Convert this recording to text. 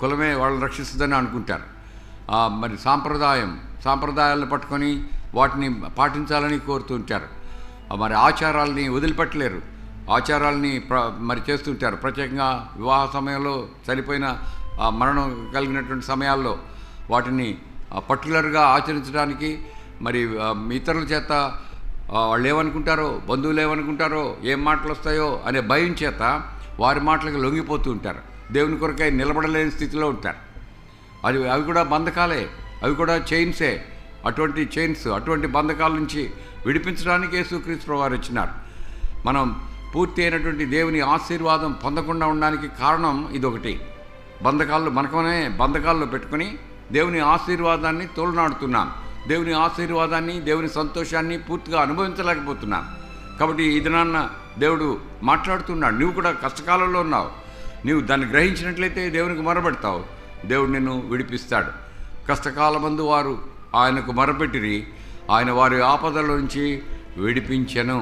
కులమే వాళ్ళని రక్షిస్తుందని అనుకుంటారు. మరి సాంప్రదాయాలను పట్టుకొని వాటిని పాటించాలని కోరుతూ ఉంటారు. మరి ఆచారాలని వదిలిపెట్టలేరు, ఆచారాలని మరి చేస్తుంటారు. ప్రత్యేకంగా వివాహ సమయంలో, చనిపోయిన మరణం కలిగినటువంటి సమయాల్లో వాటిని పర్టికులర్గా ఆచరించడానికి మరి ఇతరుల చేత వాళ్ళు ఏమనుకుంటారో, బంధువులు ఏమనుకుంటారో, ఏం మాటలు వస్తాయో అనే భయం చేత వారి మాటలకు లొంగిపోతూ ఉంటారు. దేవుని కొరకై నిలబడలేని స్థితిలో ఉంటారు. అవి కూడా బంధకాలే, అవి కూడా చైన్సే. అటువంటి బంధకాల నుంచి విడిపించడానికి యేసుక్రీస్తు ప్రభువారు వచ్చినారు. మనం పూర్తి అయినటువంటి దేవుని ఆశీర్వాదం పొందకుండా ఉండడానికి కారణం ఇదొకటి. మనకనే బంధకాల్లో పెట్టుకుని దేవుని ఆశీర్వాదాన్ని తోలునాడుతున్నాం. దేవుని ఆశీర్వాదాన్ని, దేవుని సంతోషాన్ని పూర్తిగా అనుభవించలేకపోతున్నాం. కాబట్టి ఈ దినాన్న దేవుడు మాట్లాడుతున్నాడు. నువ్వు కూడా కష్టకాలంలో ఉన్నావు, నీవు దాన్ని గ్రహించినట్లయితే దేవునికి మొరపెడతావు, దేవుడు నిన్ను విడిపిస్తాడు. కష్టకాలమందు వారు ఆయనకు మొరపెట్టిరి, ఆయన వారి ఆపదల నుంచి విడిపించెను.